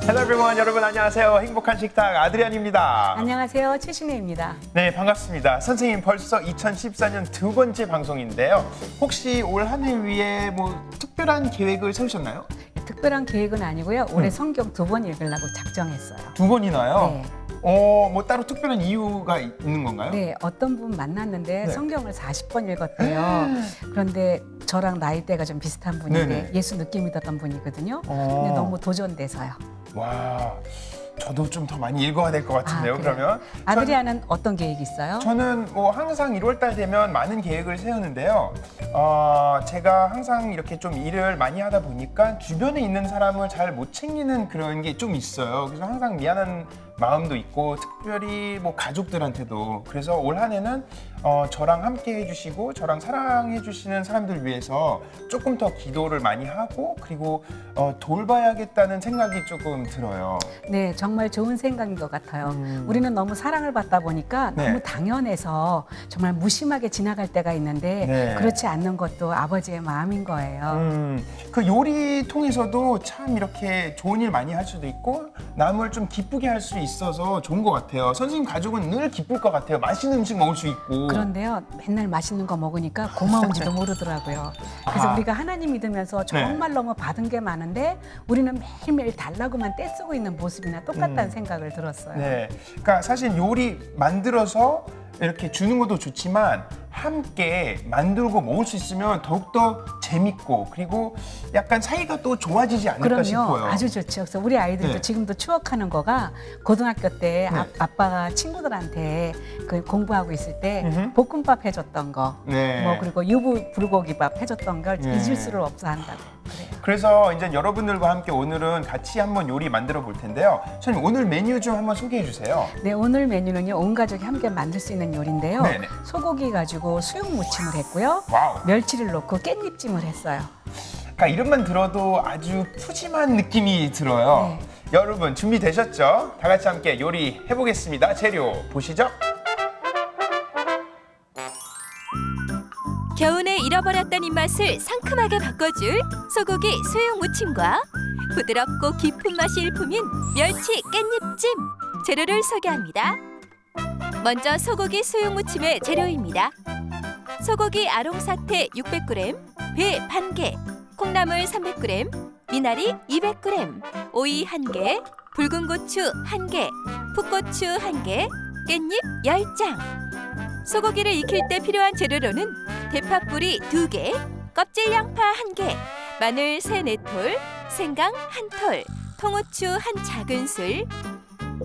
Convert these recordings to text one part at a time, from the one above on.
Hello everyone, 여러분 안녕하세요. 행복한 식탁 아드리안입니다. 안녕하세요. 최신혜입니다. 네, 반갑습니다. 선생님 벌써 2014년 두 번째 방송인데요. 혹시 올 한 해 위해 뭐 특별한 계획을 세우셨나요? 특별한 계획은 아니고요. 올해 성경 2번 읽으려고 작정했어요. 두 번이나요? 네. 뭐 따로 특별한 이유가 있는 건가요? 네, 어떤 분 만났는데 네. 성경을 40번 읽었대요. 그런데 저랑 나이대가 좀 비슷한 분인데 네네. 예수 느낌 믿었던 분이거든요. 근데 너무 도전돼서요. 와, 저도 좀 더 많이 읽어야 될 것 같은데요. 그래요? 그러면 아드리아는 어떤 계획이 있어요? 저는 뭐 항상 1월 달 되면 많은 계획을 세우는데요. 제가 항상 이렇게 좀 일을 많이 하다 보니까 주변에 있는 사람을 잘 못 챙기는 그런 게 좀 있어요. 그래서 항상 미안한 마음도 있고 특별히 뭐 가족들한테도 그래서 올 한 해는 저랑 함께 해주시고 저랑 사랑해 주시는 사람들 위해서 조금 더 기도를 많이 하고 그리고 돌봐야겠다는 생각이 조금 들어요. 네, 정말 좋은 생각인 것 같아요. 우리는 너무 사랑을 받다 보니까 네. 너무 당연해서 정말 무심하게 지나갈 때가 있는데 네. 그렇지 않는 것도 아버지의 마음인 거예요. 그 요리 통해서도 참 이렇게 좋은 일 많이 할 수도 있고 남을 좀 기쁘게 할 수 있어서 좋은 것 같아요. 선생님 가족은 늘 기쁠 것 같아요. 맛있는 음식 먹을 수 있고. 그런데요, 맨날 맛있는 거 먹으니까 고마운지도 모르더라고요. 그래서 아. 우리가 하나님 믿으면서 정말 너무 받은 게 많은데 우리는 매일매일 달라고만 떼쓰고 있는 모습이나 똑같다는 생각을 들었어요. 네, 그러니까 사실 요리 만들어서 이렇게 주는 것도 좋지만 함께 만들고 먹을 수 있으면 더욱더 재밌고 그리고 약간 사이가 또 좋아지지 않을까 그럼요, 싶어요. 아주 좋죠. 그래서 우리 아이들도 네. 지금도 추억하는 거가 고등학교 때 네. 아빠가 친구들한테 그 공부하고 있을 때 음흠. 볶음밥 해줬던 거, 네. 뭐 그리고 유부 불고기밥 해줬던 걸 네. 잊을 수를 없어 한다고 그래요. 그래서 이제 여러분들과 함께 오늘은 같이 한번 요리 만들어 볼 텐데요. 선생님 오늘 메뉴 좀 한번 소개해 주세요. 네, 오늘 메뉴는요, 온 가족이 함께 만들 수 있는 요리인데요. 네네. 소고기 가지고 수육 무침을 했고요. 와우. 멸치를 넣고 깻잎찜을 했어요. 그러니까 이름만 들어도 아주 푸짐한 느낌이 들어요. 네. 여러분 준비되셨죠? 다 같이 함께 요리 해보겠습니다. 재료 보시죠. 겨우내 잃어버렸던 입맛을 상큼하게 바꿔줄 소고기 수육 무침과 부드럽고 깊은 맛이 일품인 멸치 깻잎찜 재료를 소개합니다. 먼저 소고기 수육 무침의 재료입니다. 소고기 아롱사태 600g, 배 1개, 콩나물 300g, 미나리 200g, 오이 1개, 붉은 고추 1개, 풋고추 1개, 깻잎 10장. 소고기를 익힐 때 필요한 재료로는 대파뿌리 2개, 껍질 양파 1개, 마늘 3, 4톨, 생강 1톨, 통후추 1 작은술.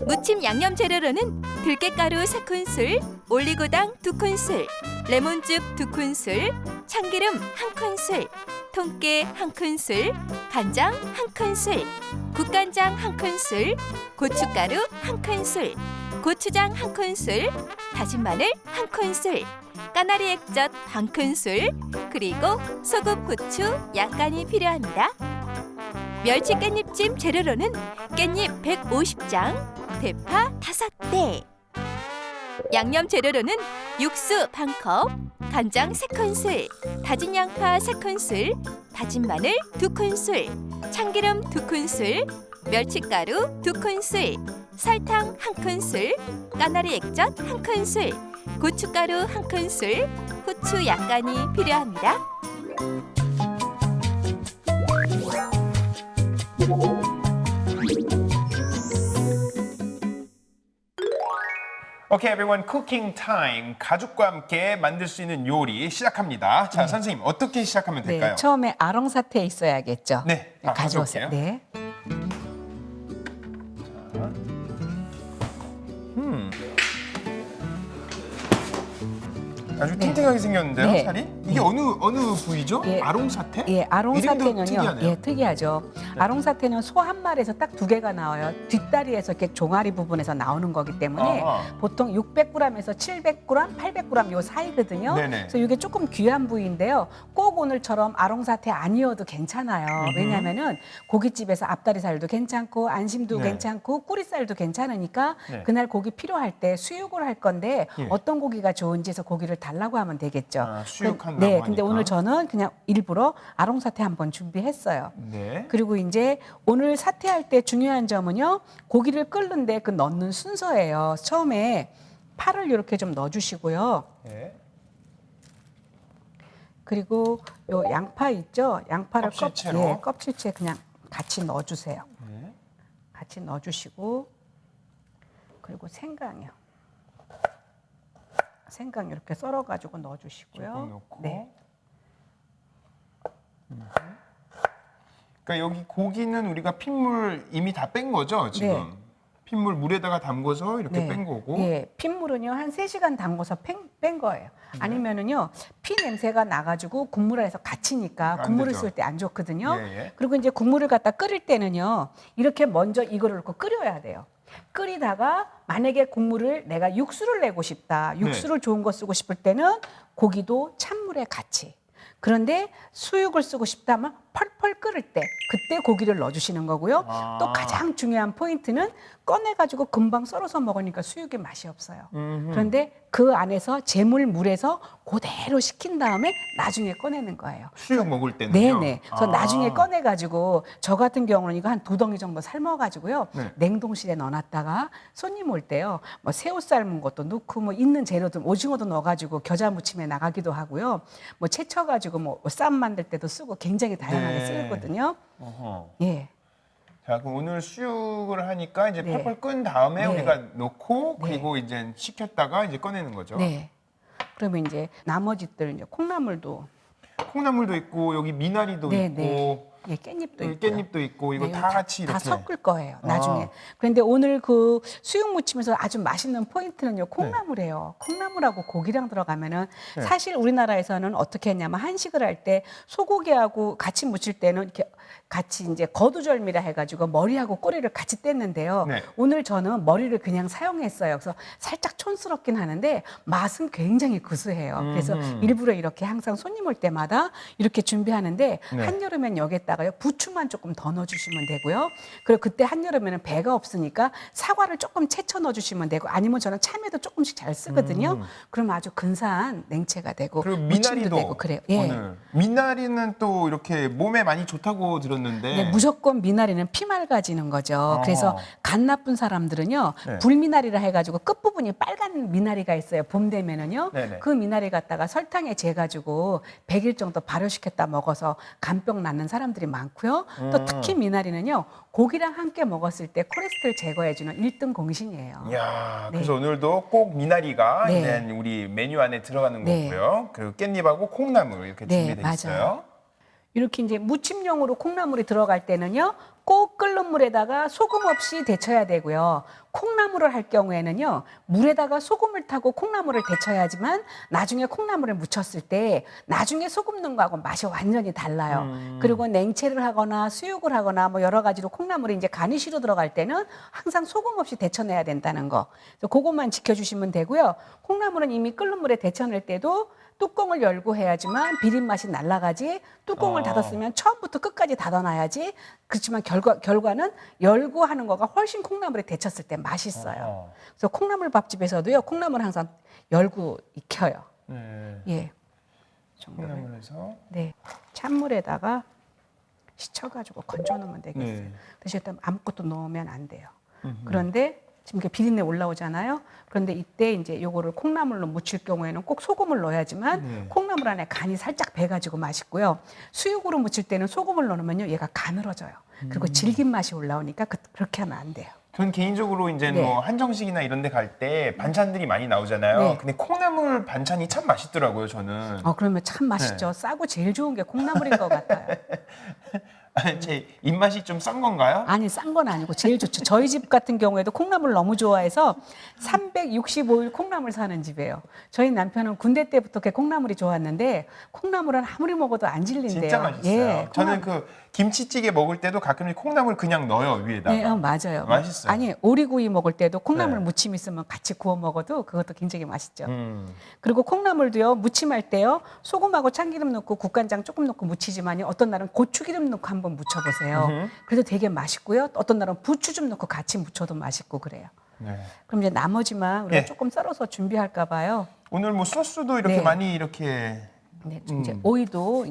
무침 양념 재료로는 들깨가루 3큰술, 올리고당 2큰술, 레몬즙 2큰술, 참기름 1큰술, 통깨 1큰술, 간장 1큰술, 국간장 1큰술, 고춧가루 1큰술, 고추장 1큰술, 다진 마늘 1큰술, 까나리 액젓 1큰술, 그리고 소금, 후추 약간이 필요합니다. 멸치 깻잎찜 재료로는 깻잎 150장, 대파 5대. 양념 재료로는 육수 1컵, 간장 3큰술, 다진 양파 3큰술, 다진 마늘 2큰술, 참기름 2큰술, 멸치가루 2큰술, 설탕 1큰술, 까나리 액젓 1큰술, 고춧가루 1큰술, 후추 약간이 필요합니다. 오케이, everyone, cooking time. 가족과 함께 만들 수 있는 요리 시작합니다. 자, 선생님 어떻게 시작하면 될까요? 네, 처음에 아롱사태 있어야겠죠. 네, 가져오세요. 가져올게요. 네. 아주 탱탱하게 생겼는데요, 네. 살이? 이게 어느 부위죠? 예. 아롱사태? 예, 이름도 아롱사태는요. 특이하네요. 예, 특이하죠. 아롱사태는 소 한 마리에서 딱 2개가 나와요. 뒷다리에서 이렇게 종아리 부분에서 나오는 거기 때문에 아하. 보통 600g에서 700g, 800g 요 사이거든요. 네네. 그래서 이게 조금 귀한 부위인데요. 꼭 오늘처럼 아롱사태 아니어도 괜찮아요. 왜냐하면은 고깃집에서 앞다리살도 괜찮고 안심도 네. 괜찮고 꼬리살도 괜찮으니까 네. 그날 고기 필요할 때 수육을 할 건데 예. 어떤 고기가 좋은지 해서 고기를 달라고 하면 되겠죠. 아, 수육한다고 네, 하니까. 근데 오늘 저는 그냥 일부러 아롱사태 한번 준비했어요. 네. 그리고 이제 오늘 사태할 때 중요한 점은요, 고기를 끓는데 그 넣는 순서예요. 처음에 파를 이렇게 좀 넣어주시고요. 네. 그리고 요 양파 있죠? 양파를 껍질채로? 껍질째 그냥 같이 넣어주세요. 네. 같이 넣어주시고, 그리고 생강이요. 생강 이렇게 썰어가지고 넣어주시고요. 조금 넣고. 네. 그러니까 여기 고기는 우리가 핏물 이미 다 뺀 거죠, 지금? 네. 핏물 물에다가 담궈서 이렇게 뺀 거고. 예, 핏물은요 한 3시간 담궈서 뺀 거예요. 아니면은요 피 냄새가 나가지고 국물 안에서 갇히니까 안 국물을 되죠. 쓸 때 안 좋거든요. 예, 예. 그리고 이제 국물을 갖다 끓일 때는요 이렇게 먼저 이거를 넣고 끓여야 돼요. 끓이다가 만약에 국물을 내가 육수를 내고 싶다, 육수를 좋은 거 쓰고 싶을 때는 고기도 찬물에 같이. 그런데 수육을 쓰고 싶다면 펄펄 끓을 때 그때 고기를 넣어주시는 거고요. 아. 또 가장 중요한 포인트는 꺼내가지고 금방 썰어서 먹으니까 수육이 맛이 없어요. 그런데 그 안에서 재물물에서 그대로 식힌 다음에 나중에 꺼내는 거예요. 수육 먹을 때는요? 네네. 그래서 나중에 꺼내가지고 저 같은 경우는 이거 한 2덩이 정도 삶아가지고요. 네. 냉동실에 넣어놨다가 손님 올 때요. 뭐 새우 삶은 것도 넣고 뭐 있는 재료들 오징어도 넣어가지고 겨자 무침에 나가기도 하고요. 뭐 채쳐가지고 뭐 쌈 만들 때도 쓰고 굉장히 다양하게 네. 쓰거든요. 어허. 예. 자, 그럼 오늘 수육을 하니까 이제 네. 펄펄 끈 다음에 네. 우리가 넣고 네. 그리고 이제 식혔다가 이제 꺼내는 거죠. 네. 그러면 이제 나머지들 이제 콩나물도 콩나물도 있고 여기 미나리도 네, 있고 네. 예, 깻잎도 여기 있고요. 깻잎도 있고 이거 네, 다 같이 다 이렇게 섞을 거예요. 나중에. 아. 그런데 오늘 그 수육 무침에서 아주 맛있는 포인트는요. 콩나물이에요. 콩나물하고 고기랑 들어가면은 네. 사실 우리나라에서는 어떻게 했냐면 한식을 할 때 소고기하고 같이 무칠 때는 이렇게 같이 이제 거두절미라 해가지고 머리하고 꼬리를 같이 뗐는데요. 네. 오늘 저는 머리를 그냥 사용했어요. 그래서 살짝 촌스럽긴 하는데 맛은 굉장히 구수해요. 그래서 일부러 이렇게 항상 손님 올 때마다 이렇게 준비하는데 네. 한여름엔 여기에다가요 부추만 조금 더 넣어주시면 되고요. 그리고 그때 한여름에는 배가 없으니까 사과를 조금 채쳐 넣어주시면 되고 아니면 저는 참외도 조금씩 잘 쓰거든요. 그러면 아주 근사한 냉채가 되고 그리고 무침도 미나리도 되고 그래요. 예. 오늘 미나리는 또 이렇게 몸에 많이 좋다고 들었는데 네, 무조건 미나리는 피 맑아지는 거죠. 그래서 간 나쁜 사람들은요, 네. 불미나리라 해가지고 끝부분이 빨간 미나리가 있어요. 봄 되면은요, 네네. 그 미나리 갖다가 설탕에 재가지고 100일 정도 발효시켰다 먹어서 간병 낫는 사람들이 많고요. 또 특히 미나리는요, 고기랑 함께 먹었을 때 콜레스테롤 제거해주는 1등 공신이에요. 이야, 네. 그래서 오늘도 꼭 미나리가 네. 이제 우리 메뉴 안에 들어가는 네. 거고요. 그리고 깻잎하고 콩나물 이렇게 네, 준비되어 맞아요. 있어요. 이렇게 이제 무침용으로 콩나물이 들어갈 때는요, 꼭 끓는 물에다가 소금 없이 데쳐야 되고요. 콩나물을 할 경우에는요, 물에다가 소금을 타고 콩나물을 데쳐야지만 나중에 콩나물을 무쳤을 때 나중에 소금 넣은 거하고 맛이 완전히 달라요. 그리고 냉채를 하거나 수육을 하거나 뭐 여러 가지로 콩나물이 이제 가니쉬로 들어갈 때는 항상 소금 없이 데쳐내야 된다는 거. 그래서 그것만 지켜주시면 되고요. 콩나물은 이미 끓는 물에 데쳐낼 때도 뚜껑을 열고 해야지만 비린 맛이 날아가지 뚜껑을 닫았으면 처음부터 끝까지 닫아놔야지 그렇지만 결과는 열고 하는 거가 훨씬 콩나물에 데쳤을 때 맛있어요. 그래서 콩나물 밥집에서도요 콩나물 항상 열고 익혀요. 네. 예, 정도를. 콩나물에서 네, 찬물에다가 씻혀가지고 건져놓으면 되겠어요. 네. 대신 일단 아무것도 넣으면 안 돼요. 그런데 지금 이렇게 비린내 올라오잖아요. 그런데 이때 이제 요거를 콩나물로 무칠 경우에는 꼭 소금을 넣어야지만 네. 콩나물 안에 간이 살짝 배가지고 맛있고요. 수육으로 무칠 때는 소금을 넣으면요 얘가 가늘어져요. 그리고 질긴 맛이 올라오니까 그렇게 하면 안 돼요. 전 개인적으로 이제 네. 뭐 한정식이나 이런 데 갈 때 반찬들이 많이 나오잖아요. 네. 근데 콩나물 반찬이 참 맛있더라고요, 저는. 그러면 참 맛있죠. 네. 싸고 제일 좋은 게 콩나물인 것 같아요. 제 입맛이 좀 싼 건가요? 아니 싼 건 아니고 제일 좋죠. 저희 집 같은 경우에도 콩나물 너무 좋아해서 365일 콩나물 사는 집이에요. 저희 남편은 군대 때부터 그 콩나물이 좋았는데 콩나물은 아무리 먹어도 안 질린대요. 진짜 맛있어요. 예, 저는 그 김치찌개 먹을 때도 가끔 콩나물 그냥 넣어요, 위에다가. 네, 맞아요. 맛있어요. 아니 오리구이 먹을 때도 콩나물 네. 무침 있으면 같이 구워 먹어도 그것도 굉장히 맛있죠. 음. 그리고 콩나물도요 무침할 때요 소금하고 참기름 넣고 국간장 조금 넣고 무치지만요 어떤 날은 고추기름 넣고 한번 무쳐보세요. 그래도 되게 맛있고요. 어떤 날은 부추 좀 넣고 같이 무쳐도 맛있고 그래요. 네. 그럼 이제 나머지만 우리가 예. 조금 썰어서 준비할까 봐요. 오늘 뭐 소스도 이렇게 네. 많이 이렇게 네, 이제 오이도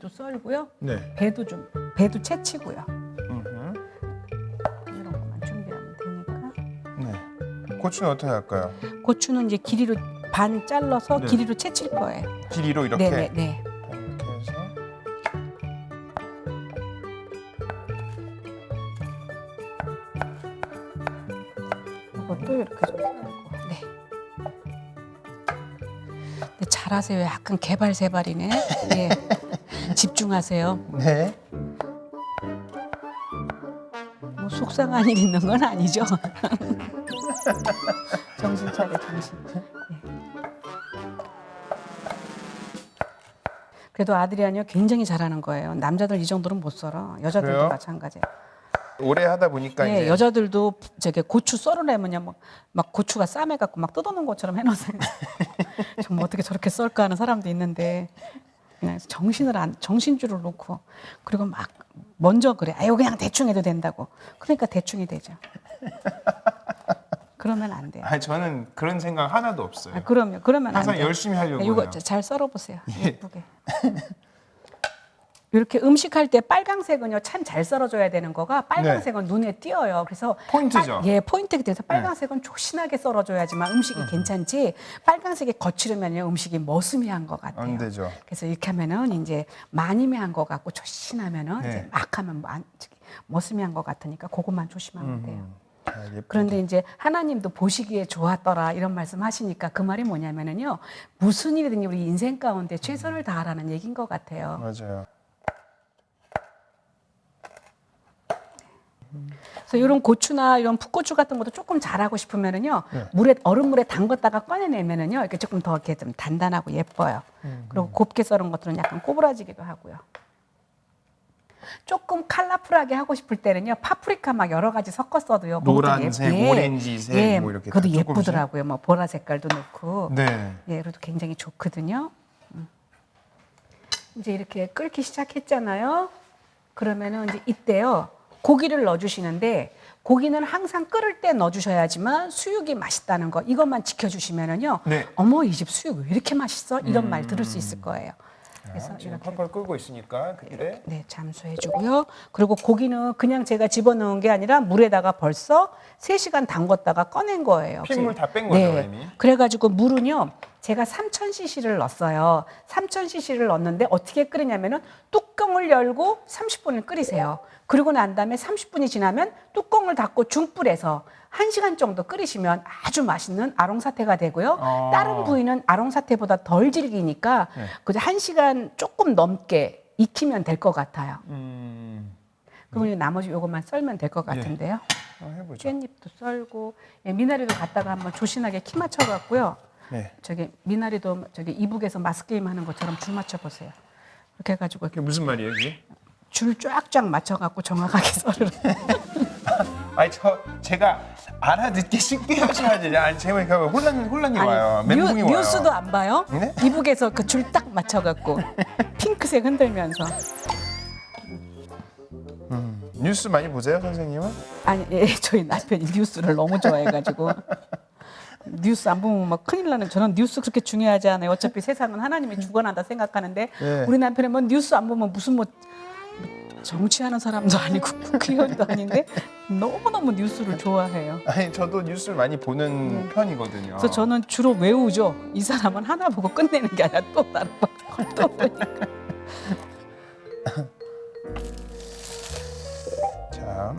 썰고요. 네. 배도 채치고요. 음흠. 이런 것만 준비하면 되니까. 네. 고추는 어떻게 할까요? 고추는 이제 길이로 반 잘라서 네. 길이로 채칠 거예요. 길이로 이렇게. 네네네. 이렇게 해서. 이것도 이렇게 좀 썰고. 네. 네, 잘하세요. 약간 개발세발이네. 예. 집중하세요. 네. 뭐 속상한 일 있는 건 아니죠. 정신 차려, 정신. 예. 그래도 아드리안이요 굉장히 잘하는 거예요. 남자들 이 정도는 못 썰어. 여자들도 그래요? 마찬가지예요. 오래 하다 보니까 예, 이제 여자들도 저게 고추 썰어내면요, 막 고추가 쌈해갖고 막 뜯어놓은 것처럼 해놓으세요. 정말 어떻게 저렇게 썰까 하는 사람도 있는데 그냥 정신줄을 놓고 그리고 막 먼저 그래. 아유 그냥 대충 해도 된다고. 그러니까 대충이 되죠. 그러면 안 돼요. 아니 저는 그런 생각 하나도 없어요. 그러면 안 항상 돼요. 열심히 하려고 이거 해요. 잘 썰어보세요. 예쁘게. 이렇게 음식할 때 빨강색은요 참 잘 썰어줘야 되는 거가 빨강색은 눈에 띄어요. 그래서 포인트죠. 예, 포인트가 돼서 빨강색은 조신하게 썰어줘야지만 음식이 괜찮지. 빨강색이 거칠으면요 음식이 머스미한 것 같아요. 안 되죠. 그래서 이렇게 하면은 이제 마니미한 것 같고 조신하면은 네. 이제 막 하면 머스미한 것 같으니까 그것만 조심하면 돼요. 예쁘게. 그런데 이제 하나님도 보시기에 좋았더라 이런 말씀하시니까 그 말이 뭐냐면은요 무슨 일이든지 우리 인생 가운데 최선을 다하라는 얘기인 것 같아요. 맞아요. 그래서 이런 고추나 이런 풋고추 같은 것도 조금 잘하고 싶으면은요 네. 얼음물에 담갔다가 꺼내내면은요 이렇게 조금 더 이렇게 좀 단단하고 예뻐요. 그리고 곱게 썰은 것들은 약간 꼬부라지기도 하고요. 조금 컬러풀하게 하고 싶을 때는요 파프리카 막 여러 가지 섞어 써도요. 그것도 노란색, 오렌지색 뭐 이렇게 그것도 다 조금씩. 예쁘더라고요. 뭐 보라 색깔도 넣고. 네. 예, 그래도 굉장히 좋거든요. 이제 이렇게 끓기 시작했잖아요. 그러면은 이제 이때요. 고기를 넣어주시는데 고기는 항상 끓을 때 넣어주셔야지만 수육이 맛있다는 거 이것만 지켜주시면은요. 네. 어머 이 집 수육 왜 이렇게 맛있어? 이런 말 들을 수 있을 거예요. 그래서 지금 이렇게 펄펄 끓고 있으니까 그때 네, 잠수해주고요. 그리고 고기는 그냥 제가 집어넣은 게 아니라 물에다가 벌써 3시간 담궜다가 꺼낸 거예요. 핏물 다 뺀 거죠, 네. 이미. 그래가지고 물은요, 제가 3000cc를 넣었어요. 3000cc를 넣었는데 어떻게 끓이냐면은 뚜껑을 열고 30분을 끓이세요. 그리고 난 다음에 30분이 지나면 뚜껑을 닫고 중불에서 1시간 정도 끓이시면 아주 맛있는 아롱사태가 되고요. 다른 부위는 아롱사태보다 덜 질기니까 네. 그저 1시간 조금 넘게 익히면 될 것 같아요. 그러면 이제 나머지 요것만 썰면 될 것 같은데요. 해보죠. 깻잎도 썰고 예, 미나리도 갖다가 한번 조신하게 키 맞춰갖고요. 네. 저기 미나리도 저기 이북에서 마스 게임 하는 것처럼 줄 맞춰 보세요. 이렇게 해가지고 그게 무슨 말이에요, 이게? 줄 쫙쫙 맞춰갖고 정확하게 썰으라. 아니 제가 알아듣기 쉽게 하셔야지. 아니 제가 혼란이 와요. 멘붕이 와요. 뉴스도 안 봐요? 네? 이북에서 그 줄 딱 맞춰갖고 핑크색 흔들면서. 뉴스 많이 보세요, 선생님은? 아니 예, 저희 남편이 뉴스를 너무 좋아해가지고 뉴스 안 보면 막 큰일 나는. 저는 뉴스 그렇게 중요하지 않아요. 어차피 세상은 하나님이 주관한다 생각하는데 네. 우리 남편은 뭐 뉴스 안 보면 무슨 뭐 정치하는 사람도 아니고 국회의원도 아닌데 너무너무 뉴스를 좋아해요. 아니 저도 뉴스를 많이 보는 편이거든요. 그래서 저는 주로 외우죠. 이 사람은 하나 보고 끝내는 게 아니라 또 다른 또 보니까. 자.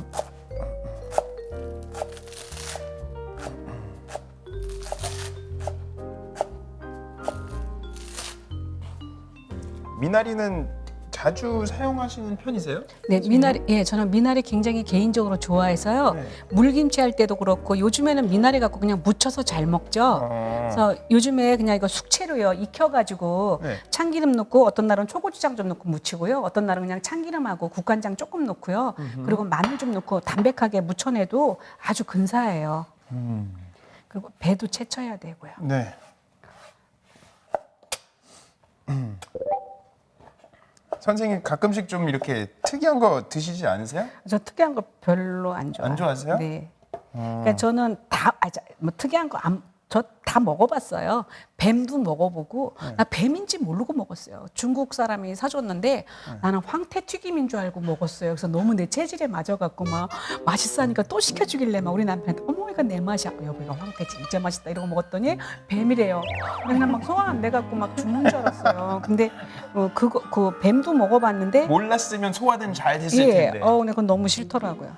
미나리는 자주 사용하시는 편이세요? 네, 미나리, 예, 저는 미나리 굉장히 개인적으로 좋아해서요. 네. 물김치 할 때도 그렇고 요즘에는 미나리 갖고 그냥 무쳐서 잘 먹죠. 그래서 요즘에 그냥 이거 숙채로요 익혀가지고 네. 참기름 넣고 어떤 날은 초고추장 좀 넣고 무치고요. 어떤 날은 그냥 참기름하고 국간장 조금 넣고요. 그리고 마늘 좀 넣고 담백하게 무쳐내도 아주 근사해요. 그리고 배도 채쳐야 되고요. 네. 선생님 가끔씩 좀 이렇게 특이한 거 드시지 않으세요? 저 특이한 거 별로 안 좋아해요. 안 좋아하세요? 네. 그러니까 저는 뭐 특이한 거 저 다 먹어봤어요. 뱀도 먹어보고 나 뱀인지 모르고 먹었어요. 중국 사람이 사줬는데 나는 황태 튀김인 줄 알고 먹었어요. 그래서 너무 내 체질에 맞아갖고 막 맛있어 하니까 또 시켜주길래 막 우리 남편한테 어머 이거 내 맛이야. 여보 이거 황태 진짜 맛있다 이러고 먹었더니 뱀이래요. 그냥 막 소화 안 돼갖고 막 죽는 줄 알았어요. 근데 그 뱀도 먹어봤는데 몰랐으면 소화는 잘 됐을 예, 텐데. 근데 그건 너무 싫더라고요.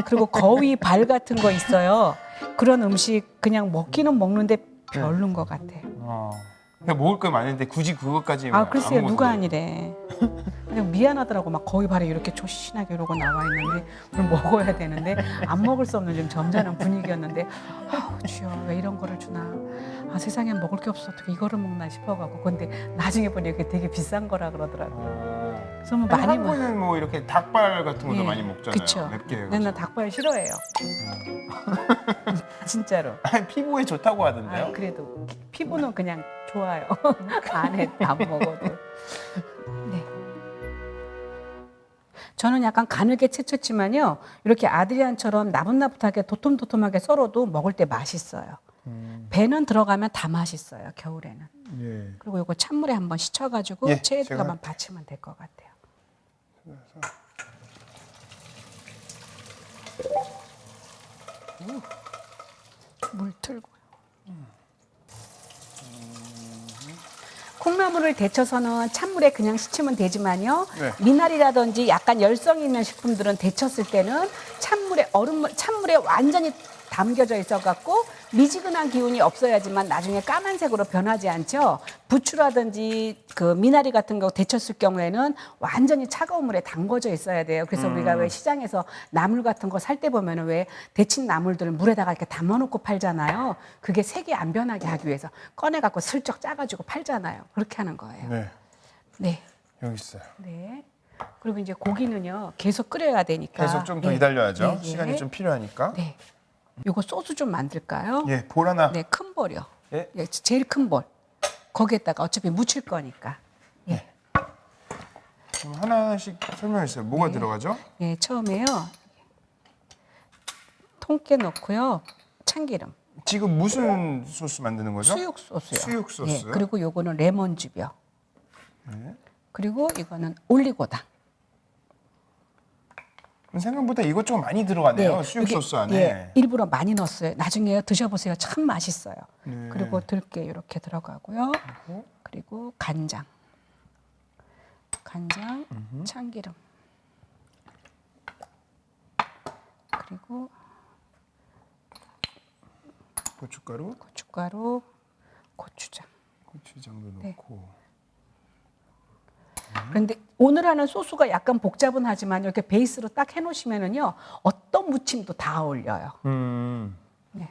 그리고 거위 발 같은 거 있어요. 그런 음식 그냥 먹기는 먹는데 별론 것 같아요. 그냥 먹을 거 많은데 굳이 그것까지 아 글쎄요 안 누가 먹어도 아니래. 그냥 미안하더라고. 막 거위 발에 이렇게 조신하게 이러고 나와 있는데 그걸 먹어야 되는데 안 먹을 수 없는 좀 점잖은 분위기였는데 아우 주여 왜 이런 거를 주나. 아 세상에 먹을 게 없어 어떻게 이거를 먹나 싶어가고 근데 나중에 보니까 이게 되게 비싼 거라 그러더라고요. 그래서 뭐 많이 먹. 한국은 뭐 이렇게 닭발 같은 것도 예, 많이 먹잖아요. 그쵸. 맵게 해가지고. 근데 나 닭발 싫어해요. 진짜로. 아니, 피부에 좋다고 하던데요. 아, 그래도 피부는 그냥 좋아요. 안에 안 먹어도. 네. 저는 약간 가늘게 채쳤지만요. 이렇게 아드리안처럼 나긋나긋하게 도톰도톰하게 썰어도 먹을 때 맛있어요. 배는 들어가면 다 맛있어요. 겨울에는. 예. 그리고 이거 찬물에 한번 씻어가지고 예, 체에다가만 받치면 될 것 같아요. 물 틀고요. 콩나물을 데쳐서는 찬물에 그냥 씻으면 되지만요. 네. 미나리라든지 약간 열성 있는 식품들은 데쳤을 때는 찬물에 완전히 담겨져 있어갖고 미지근한 기운이 없어야지만 나중에 까만색으로 변하지 않죠. 부추라든지 그 미나리 같은 거 데쳤을 경우에는 완전히 차가운 물에 담궈져 있어야 돼요. 그래서 우리가 왜 시장에서 나물 같은 거 살 때 보면은 왜 데친 나물들을 물에다가 이렇게 담아놓고 팔잖아요. 그게 색이 안 변하게 하기 위해서 꺼내갖고 슬쩍 짜가지고 팔잖아요. 그렇게 하는 거예요. 네. 네. 여기 있어요. 네. 그리고 이제 고기는요 계속 끓여야 되니까 계속 좀 더 예. 기다려야죠. 예, 예. 시간이 좀 필요하니까. 네. 요거 소스 좀 만들까요? 예, 볼 하나. 네, 큰 볼이요. 예. 예, 제일 큰 볼. 거기에다가 어차피 묻힐 거니까. 예. 그럼 하나씩 설명해 주세요. 뭐가 들어가죠? 예, 처음에요. 통깨 넣고요. 참기름. 지금 무슨 소스 만드는 거죠? 수육 소스요. 수육 소스. 예, 그리고 요거는 레몬즙이요. 네. 그리고 이거는 올리고당. 생각보다 이것저것 많이 들어가네요. 수육 이게, 소스 안에. 예, 일부러 많이 넣었어요. 나중에 드셔보세요. 참 맛있어요. 네. 그리고 들깨 이렇게 들어가고요. 그리고 간장, 참기름, 그리고 고춧가루, 고춧가루, 고추장. 고추장도 네. 넣고. 그런데 오늘 하는 소스가 약간 복잡은 하지만 이렇게 베이스로 딱 해놓으시면은요 어떤 무침도 다 어울려요. 네.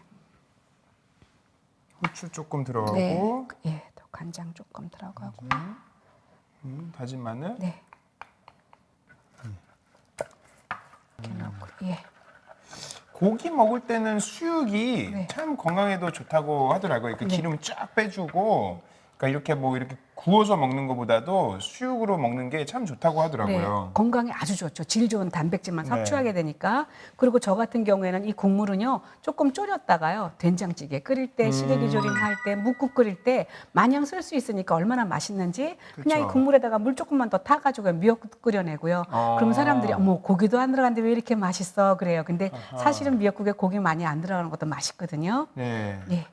후추 조금 들어가고, 네. 예, 또 간장 조금 들어가고. 다진 마늘. 네. 이렇게 넣고, 예. 고기 먹을 때는 수육이 네. 참 건강에도 좋다고 하더라고요. 그 기름 쫙 빼주고, 그러니까 이렇게 뭐 이렇게 구워서 먹는 것보다도 수육으로 먹는 게 참 좋다고 하더라고요. 네, 건강에 아주 좋죠. 질 좋은 단백질만 네. 섭취하게 되니까. 그리고 저 같은 경우에는 이 국물은요 조금 졸였다가요 된장찌개 끓일 때, 시래기 조림할 때, 묵국 끓일 때 마냥 쓸 수 있으니까 얼마나 맛있는지 그냥 이 그쵸. 국물에다가 물 조금만 더 타가지고 미역국 끓여내고요. 그럼 사람들이 어머 고기도 안 들어갔는데 왜 이렇게 맛있어 그래요. 근데 사실은 미역국에 고기 많이 안 들어가는 것도 맛있거든요. 네. 네,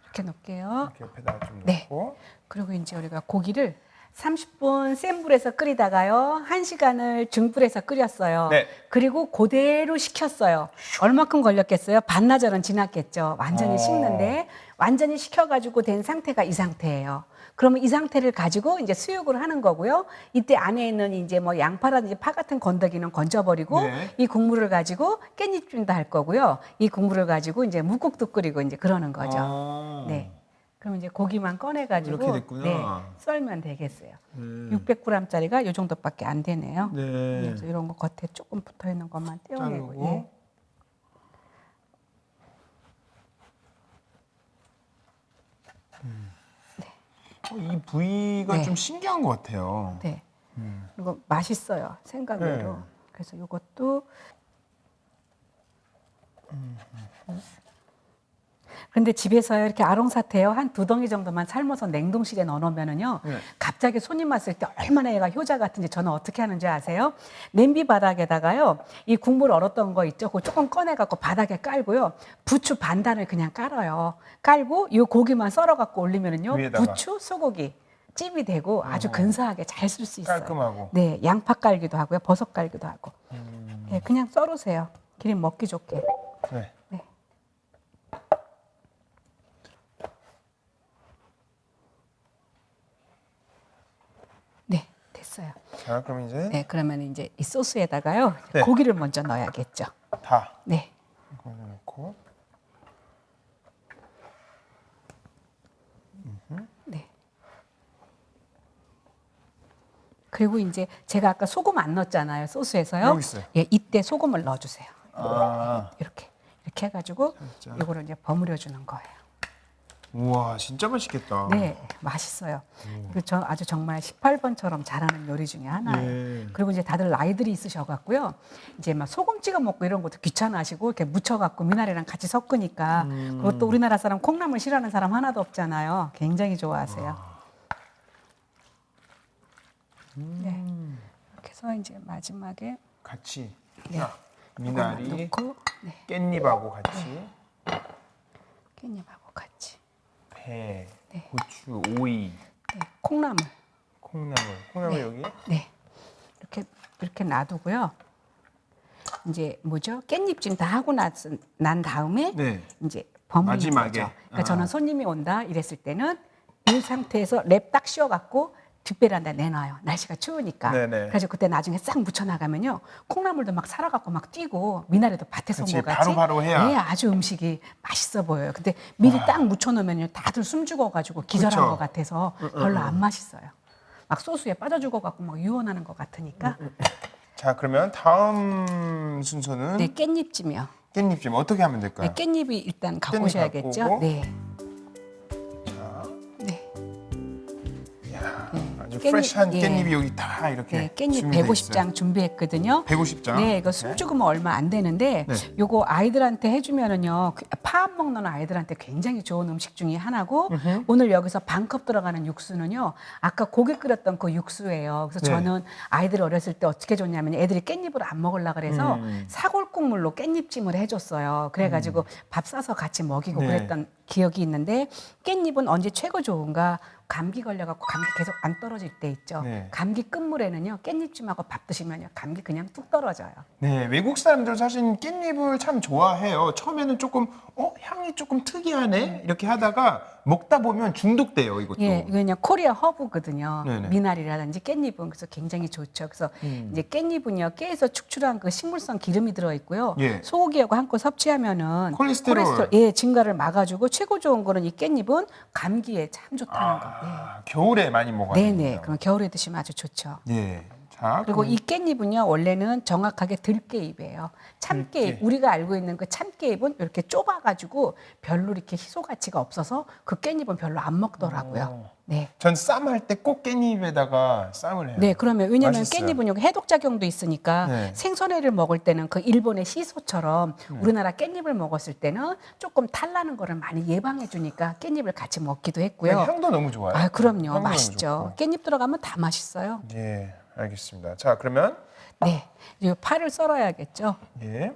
이렇게 넣을게요. 이렇게 옆에다 좀 네. 넣고. 그리고 이제 우리가 고기를 30분 센 불에서 끓이다가요 1시간을 중불에서 끓였어요. 네. 그리고 그대로 식혔어요. 얼마큼 걸렸겠어요? 반나절은 지났겠죠. 완전히 식는데 완전히 식혀가지고 된 상태가 이 상태예요. 그러면 이 상태를 가지고 이제 수육을 하는 거고요. 이때 안에 있는 이제 뭐 양파라든지 파 같은 건더기는 건져버리고 네. 이 국물을 가지고 깻잎찜도 할 거고요. 이 국물을 가지고 이제 묵국도 끓이고 이제 그러는 거죠. 네. 그럼 이제 고기만 꺼내가지고 이렇게 됐구나. 네, 썰면 되겠어요. 600g짜리가 이 정도밖에 안 되네요. 네. 그래서 이런 거 겉에 조금 붙어 있는 것만 떼어내고. 자르고. 예. 이 부위가 네. 좀 신기한 것 같아요. 네. 그리고 맛있어요. 생각외로. 네. 그래서 이것도 그런데 집에서요 이렇게 아롱사태요 한 2덩이 정도만 삶아서 냉동실에 넣어놓으면은요 네. 갑자기 손님 왔을 때 얼마나 얘가 효자 같은지 저는 어떻게 하는지 아세요? 냄비 바닥에다가요 이 국물 얼었던 거 있죠? 그거 조금 꺼내갖고 바닥에 깔고요 부추 반단을 그냥 깔아요. 깔고 이 고기만 썰어갖고 올리면은요 위에다가. 부추 소고기 찜이 되고 아주 근사하게 잘 쓸 수 있어요. 깔끔하고. 네, 양파 깔기도 하고요 버섯 깔기도 하고. 네, 그냥 썰으세요. 기름 먹기 좋게. 네. 네. 네, 됐어요. 자, 그럼 이제 네, 그러면 이제 이 소스에다가요 네. 고기를 먼저 넣어야겠죠. 다 네, 넣고. 네. 그리고 이제 제가 아까 소금 안 넣었잖아요 소스에서요. 여기 있어요. 예, 이때 소금을 넣어주세요. 아, 이렇게 해가지고 살짝. 이거를 이제 버무려 주는 거예요. 우와, 진짜 맛있겠다. 네, 맛있어요. 그리고 저 아주 정말 18번처럼 잘하는 요리 중에 하나예요. 예. 그리고 이제 다들 나이들이 있으셔갖고요. 이제 막 소금 찍어 먹고 이런 것도 귀찮아하시고 이렇게 묻혀갖고 미나리랑 같이 섞으니까 그리고 또 우리나라 사람 콩나물 싫어하는 사람 하나도 없잖아요. 굉장히 좋아하세요. 네, 이렇게 해서 이제 마지막에 같이 네. 미나리, 이거만 넣고 네, 깻잎하고 같이 깻잎하고 같이 배, 네. 고추, 오이, 네, 콩나물 콩나물 네. 여기. 네. 이렇게 놔두고요. 이제 뭐죠? 깻잎찜 다 하고 난 다음에 네. 이제 버무리는 마지막에. 거죠. 그러니까 저는 손님이 온다 이랬을 때는 이 상태에서 랩 딱 씌워갖고 뒷베란다에 내놔요. 날씨가 추우니까. 네네. 그래서 그때 나중에 싹 묻혀 나가면요, 콩나물도 막 살아갖고 막 뛰고 미나리도 밭에서 온 그치, 것 같이. 바로바로 해야. 네, 아주 음식이 맛있어 보여요. 근데 미리 딱 묻혀놓으면요, 다들 숨 죽어가지고 기절한 그쵸. 것 같아서 별로 안 맛있어요. 막 소스에 빠져 죽어갖고 막 유언하는 것 같으니까. 자, 그러면 다음 순서는 네, 깻잎찜이요. 깻잎찜 어떻게 하면 네, 될까요? 깻잎이 일단 갖고 깻잎 오셔야겠죠. 갖고 오고. 네, 자, 네. 이야, 아주 깻잎, 프레시한 예. 깻잎이 여기 다 이렇게 네, 깻잎 준비돼 150장 준비했거든요. 150장. 네, 이거 숨 죽으면 얼마 안 되는데 네. 요거 아이들한테 해주면은요, 파 안 먹는 아이들한테 굉장히 좋은 음식 중에 하나고 오늘 여기서 반컵 들어가는 육수는요, 아까 고기 끓였던 그 육수예요. 그래서 네. 저는 아이들 어렸을 때 어떻게 줬냐면 애들이 깻잎을 안 먹으려 그래서 사골국물로 깻잎찜을 해줬어요. 그래가지고 밥 싸서 같이 먹이고 네. 그랬던 기억이 있는데 깻잎은 언제 최고 좋은가? 감기 걸려갖고 감기 계속 안 떨어질 때 있죠. 네. 감기 끝물에는요 깻잎찜하고 밥 드시면요 감기 그냥 뚝 떨어져요. 네, 외국 사람들 사실 깻잎을 참 좋아해요. 처음에는 조금 향이 조금 특이하네 이렇게 하다가 먹다 보면 중독돼요, 이것도. 예, 이거 그냥 코리아 허브거든요. 네네. 미나리라든지 깻잎은 그래서 굉장히 좋죠. 그래서 이제 깻잎은요 깨에서 축출한 그 식물성 기름이 들어 있고요. 예. 소고기하고 한껏 섭취하면은 콜레스테롤. 예 증가를 막아주고 최고 좋은 거는 이 깻잎은 감기에 참 좋다는 거. 아, 겨울에 많이 먹어야 네, 됩니다. 네. 그럼 겨울에 드시면 아주 좋죠. 예. 자, 그리고 그럼 이 깻잎은요 원래는 정확하게 들깨잎이에요. 참깨잎 들깨. 우리가 알고 있는 그 참깨잎은 이렇게 좁아가지고 별로 이렇게 희소 가치가 없어서 그 깻잎은 별로 안 먹더라고요. 네. 전 쌈 할 때 꼭 깻잎에다가 쌈을 해요. 네, 그러면 왜냐면 맛있어요. 깻잎은 여기 해독 작용도 있으니까 네. 생선회를 먹을 때는 그 일본의 시소처럼 우리나라 깻잎을 먹었을 때는 조금 탈나는 거를 많이 예방해 주니까 깻잎을 같이 먹기도 했고요. 향도 너무 좋아요. 아, 그럼요. 향도 너무 맛있죠. 좋고. 깻잎 들어가면 다 맛있어요. 예, 알겠습니다. 자, 그러면 네. 이 파를 썰어야겠죠. 예.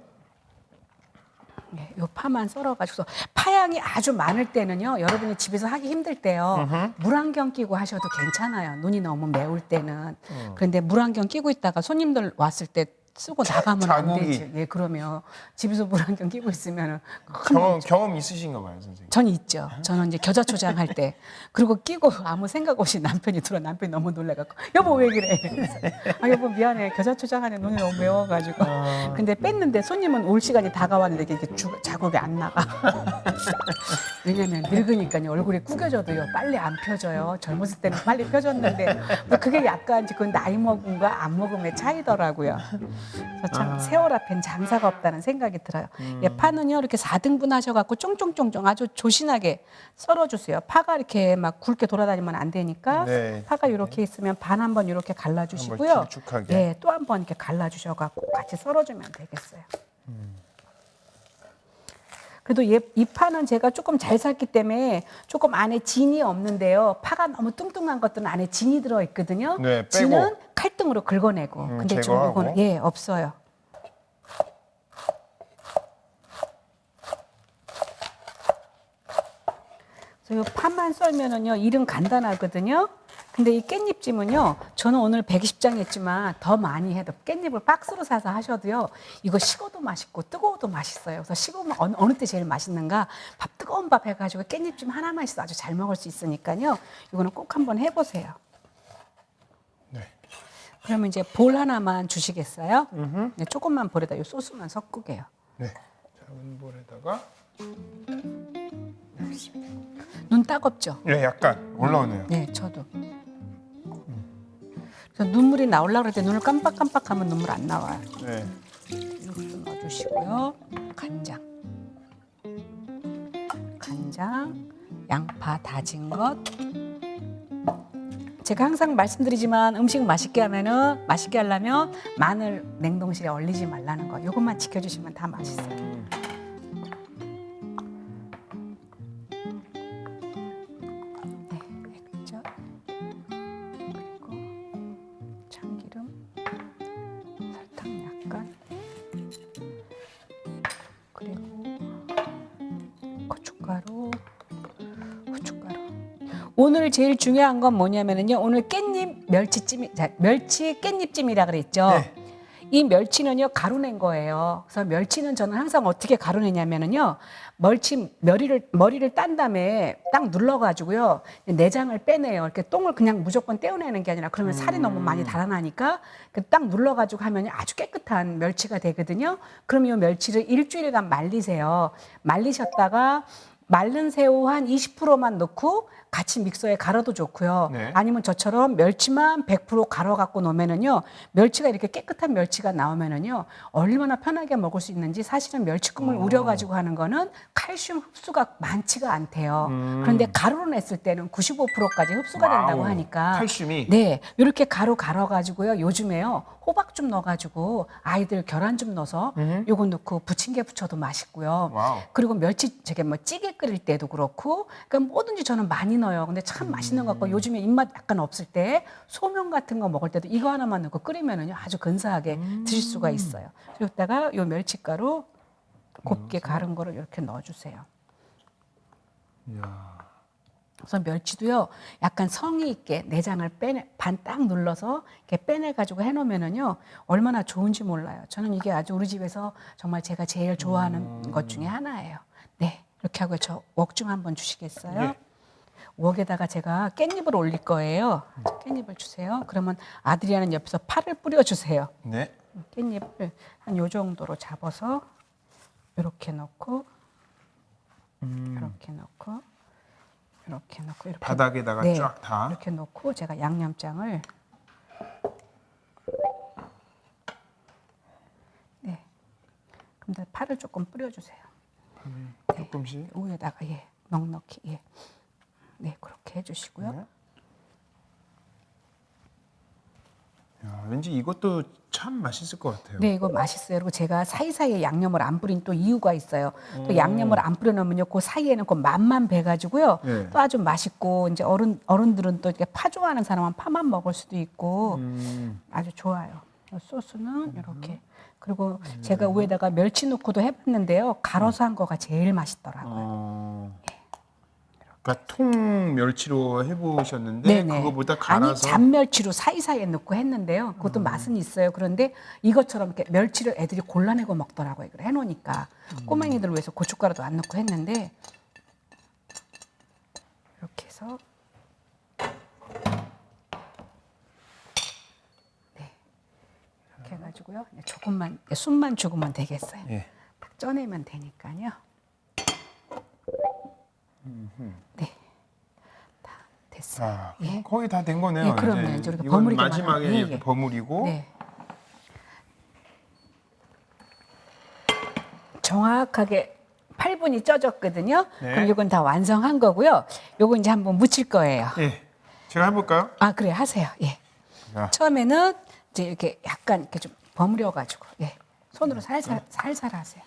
네, 요 파만 썰어가지고 파향이 아주 많을 때는요 여러분이 집에서 하기 힘들 때요 물안경 끼고 하셔도 괜찮아요. 눈이 너무 매울 때는. 그런데 물안경 끼고 있다가 손님들 왔을 때 쓰고 나가면 안 자국이. 되지. 예, 그러면 집에서 물안경 끼고 있으면 경험 있으신가 봐요, 선생님. 전 있죠. 저는 이제 겨자초장 할 때 그리고 끼고 아무 생각 없이 남편이 들어 남편이 너무 놀래갖고 여보 왜 그래? 그래서, 아 여보 미안해 겨자초장 하는 눈이 너무 매워가지고 근데 뺐는데 손님은 올 시간이 다가왔는데 이게 자국이 안 나가. 왜냐면 늙으니까요 얼굴이 구겨져도요 빨리 안 펴져요. 젊었을 때는 빨리 펴졌는데 뭐 그게 약간 그 나이 먹음과 안 먹음의 차이더라고요. 그래서 참 세월 앞엔 장사가 없다는 생각이 들어요. 예, 파는요 이렇게 4등분 하셔갖고 쫑쫑쫑쫑 아주 조신하게 썰어주세요. 파가 이렇게 막 굵게 돌아다니면 안 되니까 네. 파가 이렇게 있으면 반 한 번 이렇게 갈라주시고요. 한번 길쭉하게. 네, 또 한 번 이렇게 갈라주셔갖고 같이 썰어주면 되겠어요. 그래도 이 파는 제가 조금 잘 샀기 때문에 조금 안에 진이 없는데요. 파가 너무 뚱뚱한 것들은 안에 진이 들어 있거든요. 네, 빼고. 진은 칼등으로 긁어내고. 근데 지금 제거하고. 이거는 예, 없어요. 그래서 이 파만 썰면은요, 일은 간단하거든요. 근데 이 깻잎찜은요, 저는 오늘 120장 했지만 더 많이 해도 깻잎을 박스로 사서 하셔도요, 이거 식어도 맛있고 뜨거워도 맛있어요. 그래서 식으면 어느 때 제일 맛있는가? 밥 뜨거운 밥 해가지고 깻잎찜 하나만 있어도 아주 잘 먹을 수 있으니까요. 이거는 꼭 한번 해보세요. 네. 그러면 이제 볼 하나만 주시겠어요? 네, 조금만 볼에다 이 소스만 섞으게요. 네. 작은 볼에다가. 눈 따갑죠? 네, 약간 올라오네요. 네, 저도. 그래서 눈물이 나오려고 그럴 때 눈을 깜빡깜빡하면 눈물 안 나와요. 네. 육수 넣어주시고요. 간장, 양파 다진 것. 제가 항상 말씀드리지만 음식 맛있게 하려면 마늘 냉동실에 얼리지 말라는 거. 이것만 지켜주시면 다 맛있어요. 네, 액젓 그리고 참기름, 설탕 약간, 그리고 고춧가루. 오늘 제일 중요한 건 뭐냐면요. 오늘 깻잎 멸치 깻잎찜이라 그랬죠. 네. 이 멸치는요 가루낸 거예요. 그래서 멸치는 저는 항상 어떻게 가루내냐면은요, 머리를 딴 다음에 딱 눌러가지고요 내장을 빼내요. 이렇게 똥을 그냥 무조건 떼어내는 게 아니라, 그러면 살이 너무 많이 달아나니까 딱 눌러가지고 하면 아주 깨끗한 멸치가 되거든요. 그럼 이 멸치를 일주일간 말리세요. 말리셨다가 말른 새우 한 20%만 넣고 같이 믹서에 갈아도 좋고요. 네. 아니면 저처럼 멸치만 100% 갈아 갖고 놓으면은요, 멸치가 이렇게 깨끗한 멸치가 나오면은요, 얼마나 편하게 먹을 수 있는지. 사실은 멸치국물 우려 가지고 하는 거는 칼슘 흡수가 많지가 않대요. 그런데 가루로 냈을 때는 95%까지 흡수가 된다고 와우, 하니까. 칼슘이. 네, 이렇게 가루 갈아 가지고요. 요즘에요 호박 좀 넣어가지고 아이들 계란 좀 넣어서 요거 넣고 부침개 부쳐도 맛있고요. 와우. 그리고 멸치 찌개 끓일 때도 그렇고, 그러니까 뭐든지 저는 많이 넣어요. 근데 참 맛있는 것 같고, 요즘에 입맛 약간 없을 때 소면 같은 거 먹을 때도 이거 하나만 넣고 끓이면은요 아주 근사하게 드실 수가 있어요. 여기다가 요 멸치가루 곱게 갈은 거를 이렇게 넣어주세요. 이야. 그래서 멸치도요 약간 성의 있게 내장을 반 딱 눌러서 이렇게 빼내가지고 해놓으면은요 얼마나 좋은지 몰라요. 저는 이게 아주 우리 집에서 정말 제가 제일 좋아하는 것 중에 하나예요. 네, 이렇게 하고 저 웍 좀 한번 주시겠어요? 예. 웍에다가 제가 깻잎을 올릴 거예요. 깻잎을 주세요. 그러면 아드리아는 옆에서 파를 뿌려주세요. 네. 깻잎을 한 요 정도로 잡아서 이렇게 넣고, 이렇게 넣고, 이렇게 넣고, 이렇게 바닥에다가 네, 쫙 다. 이렇게 넣고 제가 양념장을 네, 근데 파를 조금 뿌려주세요. 조금씩. 위에다가 예, 넉넉히 예, 네 그렇게 해주시고요. 네. 야, 왠지 이것도 참 맛있을 것 같아요. 네, 이거 맛있어요. 그리고 제가 사이사이에 양념을 안 뿌린 또 이유가 있어요. 또 양념을 안 뿌려놓으면요, 그 사이에는 그 맛만 배가지고요, 네. 또 아주 맛있고, 이제 어른들은 또 이렇게 파 좋아하는 사람은 파만 먹을 수도 있고 아주 좋아요. 소스는 이렇게. 그리고 제가 위에다가 멸치 넣고도 해봤는데요, 갈아서 한 거가 제일 맛있더라고요. 그러니까 통 멸치로 해보셨는데 그거보다 갈아서. 아니 잔멸치로 사이사이에 넣고 했는데요. 그것도 맛은 있어요. 그런데 이것처럼 이렇게 멸치를 애들이 골라내고 먹더라고요. 이걸 해놓으니까 꼬맹이들 위해서 고춧가루도 안 넣고 했는데, 이렇게 해서 네 이렇게 해가지고요. 조금만 숨만 죽으면 되겠어요. 예. 딱 쪄내면 되니까요. 네, 다 됐어요. 아, 예. 거의 다 된 거네요. 예, 그럼요. 이제 이렇게 이건 버무리기만 마지막에 하면, 예, 이렇게 예. 버무리고. 네. 정확하게 8분이 쪄졌거든요. 네. 그럼 이건 다 완성한 거고요. 요거 이제 한번 무칠 거예요. 예. 제가 해볼까요? 아, 그래 하세요. 예. 자. 처음에는 이제 이렇게 약간 이렇게 좀 버무려 가지고 예. 손으로 살살 하세요.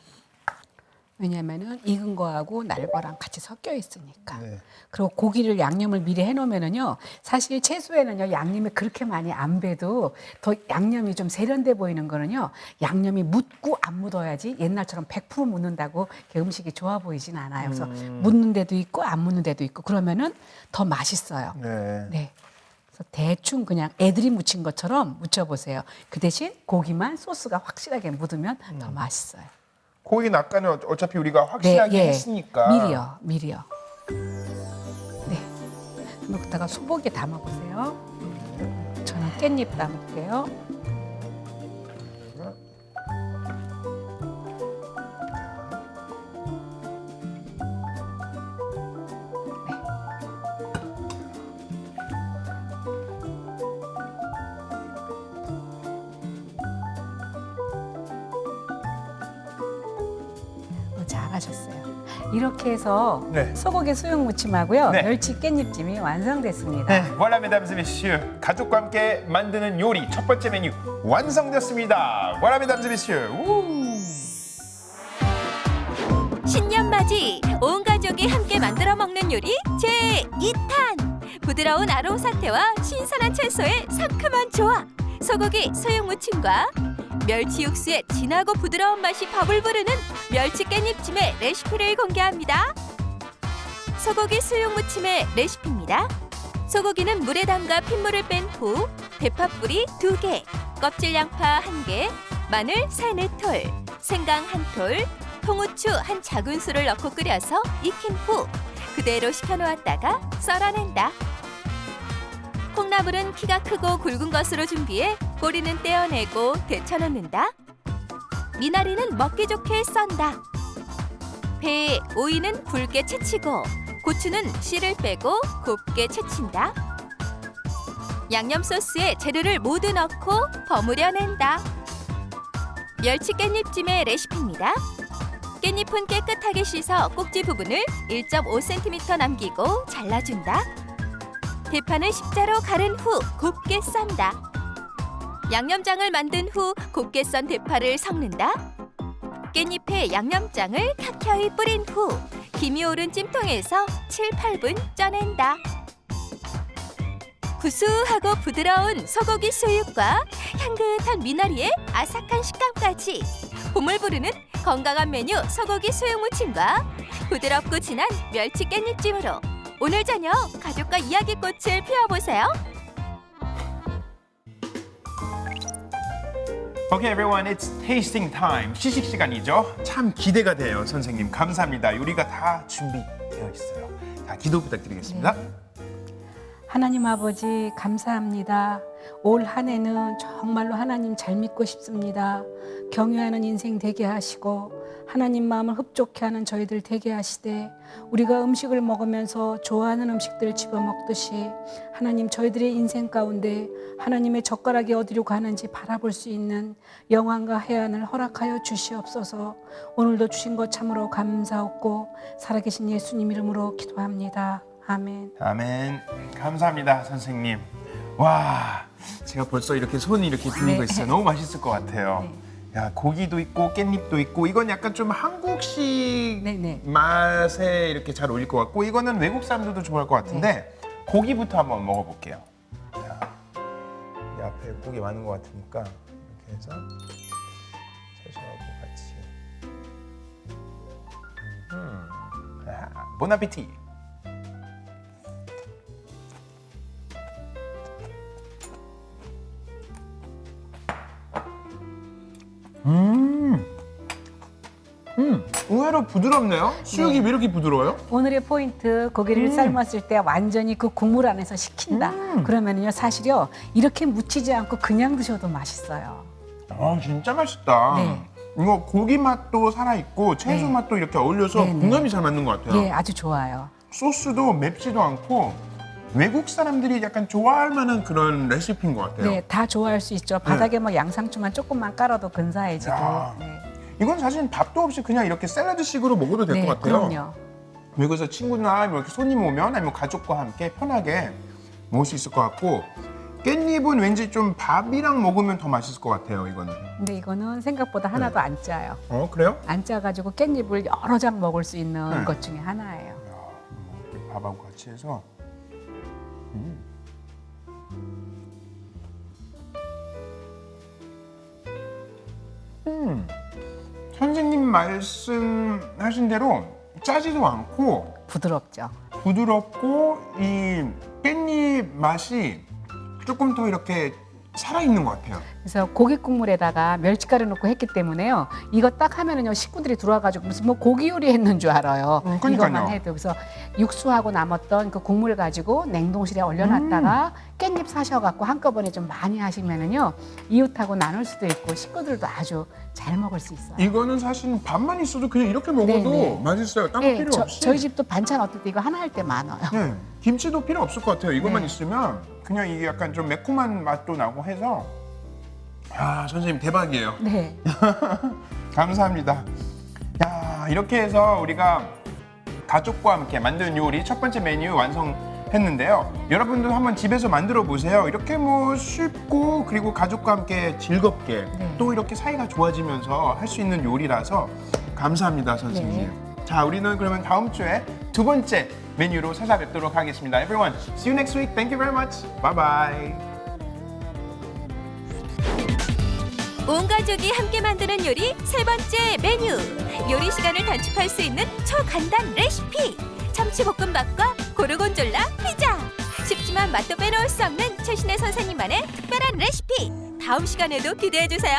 왜냐면은 익은 거하고 날거랑 같이 섞여 있으니까. 네. 그리고 고기를 양념을 미리 해놓으면은요, 사실 채소에는요 양념이 그렇게 많이 안 배도 더 양념이 좀 세련돼 보이는 거는요, 양념이 묻고 안 묻어야지 옛날처럼 100% 묻는다고 이렇게 음식이 좋아 보이진 않아요. 그래서 묻는 데도 있고 안 묻는 데도 있고 그러면은 더 맛있어요. 네. 네. 그래서 대충 그냥 애들이 무친 것처럼 무쳐보세요. 그 대신 고기만 소스가 확실하게 묻으면 더 맛있어요. 고기는 아까는 어차피 우리가 확실하게 했으니까. 미리요. 네. 여기다가 소고기 담아보세요. 저는 깻잎 담을게요. 잘하셨어요. 이렇게 해서 네. 소고기 수육 무침하고요. 네. 멸치 깻잎찜이 완성됐습니다. 네, voilà, mesdames et messieurs. 가족과 함께 만드는 요리 첫 번째 메뉴 완성되었습니다. voilà, mesdames et messieurs. 우! 신년 맞이 온 가족이 함께 만들어 먹는 요리 제2탄. 부드러운 아롱사태와 신선한 채소의 상큼한 조합. 소고기 수육 무침과 멸치 육수의 진하고 부드러운 맛이 밥을 부르는 멸치 깻잎찜의 레시피를 공개합니다. 소고기 수육 무침의 레시피입니다. 소고기는 물에 담가 핏물을 뺀 후 대파 뿌리 2개, 껍질 양파 1개, 마늘 3-4톨, 생강 1톨, 통후추 한 작은술을 넣고 끓여서 익힌 후 그대로 식혀놓았다가 썰어낸다. 콩나물은 키가 크고 굵은 것으로 준비해 꼬리는 떼어내고 데쳐놓는다. 미나리는 먹기 좋게 썬다. 배, 오이는 굵게 채치고 고추는 씨를 빼고 곱게 채친다. 양념 소스에 재료를 모두 넣고 버무려낸다. 멸치 깻잎찜의 레시피입니다. 깻잎은 깨끗하게 씻어 꼭지 부분을 1.5cm 남기고 잘라준다. 대파는 십자로 가른 후 곱게 썬다. 양념장을 만든 후 곱게 썬 대파를 섞는다. 깻잎에 양념장을 켜켜이 뿌린 후 김이 오른 찜통에서 7-8분 쪄낸다. 구수하고 부드러운 소고기 수육과 향긋한 미나리의 아삭한 식감까지 봄을 부르는 건강한 메뉴 소고기 수육 무침과 부드럽고 진한 멸치 깻잎찜으로 오늘 저녁 가족과 이야기꽃을 피워보세요. Okay, everyone, it's tasting time. 시식 시간이죠. 참 기대가 돼요, 선생님. 감사합니다. 요리가 다 준비되어 있어요. 자, 기도 부탁드리겠습니다. 하나님 아버지 감사합니다. 올 한 해는 정말로 하나님 잘 믿고 싶습니다. 경외하는 인생 되게 하시고 하나님 마음을 흡족해 하는 저희들 되게 하시되 우리가 음식을 먹으면서 좋아하는 음식들을 집어먹듯이 하나님 저희들의 인생 가운데 하나님의 젓가락이 어디로 가는지 바라볼 수 있는 영광과 해안을 허락하여 주시옵소서. 오늘도 주신 것 참으로 감사하고 살아계신 예수님 이름으로 기도합니다. 아멘. 아멘. 감사합니다, 선생님. 와, 제가 벌써 이렇게 손이 이렇게 들리고 네. 있어요. 너무 맛있을 것 같아요. 네. 야, 고기도 있고 깻잎도 있고 이건 약간 좀 한국식 네. 맛에 이렇게 잘 어울릴 것 같고 이거는 외국 사람들도 좋아할 것 같은데 고기부터 한번 먹어볼게요. 자, 이 앞에 고기 많은 것 같으니까 이렇게 해서 채소하고 같이. 보나피티. 의외로 부드럽네요. 수육이 왜 이렇게 부드러워요? 오늘의 포인트 고기를 삶았을 때 완전히 그 국물 안에서 식힌다. 그러면요 사실요 이렇게 묻히지 않고 그냥 드셔도 맛있어요. 아, 진짜 맛있다. 네. 이거 고기 맛도 살아있고 채소 네. 맛도 이렇게 어울려서 네, 네. 궁합이 잘 맞는 것 같아요. 예, 아주 좋아요. 소스도 맵지도 않고 외국 사람들이 약간 좋아할 만한 그런 레시피인 것 같아요. 네, 다 좋아할 수 있죠. 바닥에 뭐 양상추만 조금만 깔아도 근사해지고. 야. 네. 이건 사실 밥도 없이 그냥 이렇게 샐러드식으로 먹어도 될 것 네, 같아요. 그럼요. 외국에서 친구나 뭐 이렇게 손님 오면 아니면 가족과 함께 편하게 먹을 수 있을 것 같고 깻잎은 왠지 좀 밥이랑 먹으면 더 맛있을 것 같아요. 이거는. 근데 이거는 생각보다 하나도 안 짜요. 그래요? 안 짜가지고 깻잎을 여러 장 먹을 수 있는 네. 것 중에 하나예요. 이렇게 밥하고 같이 해서. 선생님 말씀하신 대로 짜지도 않고 부드럽죠. 부드럽고 이 깻잎 맛이 조금 더 이렇게 살아있는 것 같아요. 그래서 고기 국물에다가 멸치가루 넣고 했기 때문에요. 이거 딱 하면은요 식구들이 들어와가지고 무슨 뭐 고기 요리 했는 줄 알아요. 그러니까요. 이것만 해도 그래서 육수하고 남았던 그 국물 가지고 냉동실에 얼려놨다가 깻잎 사셔갖고 한꺼번에 좀 많이 하시면은요 이웃하고 나눌 수도 있고 식구들도 아주 잘 먹을 수 있어요. 이거는 사실 밥만 있어도 그냥 이렇게 먹어도 네네. 맛있어요. 딴 거 네, 필요 없이. 저희 집도 반찬 어떨 때 이거 하나 할 때 많아요. 네, 김치도 필요 없을 것 같아요. 이것만 네. 있으면 그냥 이게 약간 좀 매콤한 맛도 나고 해서 아 선생님 대박이에요. 네. 감사합니다. 야 이렇게 해서 우리가 가족과 함께 만든 요리 첫 번째 메뉴 완성했는데요. 여러분도 한번 집에서 만들어 보세요. 이렇게 뭐 쉽고 그리고 가족과 함께 즐겁게 네. 또 이렇게 사이가 좋아지면서 할 수 있는 요리라서 감사합니다, 선생님. 자, 우리는 그러면 다음 주에 두 번째 메뉴로 찾아뵙도록 하겠습니다. Everyone, see you next week. Thank you very much. Bye bye. 온 가족이 함께 만드는 요리 세 번째 메뉴. 요리 시간을 단축할 수 있는 초간단 레시피. 참치볶음밥과 고르곤졸라 피자. 쉽지만 맛도 빼놓을 수 없는 최신의 선생님만의 특별한 레시피. 다음 시간에도 기대해 주세요.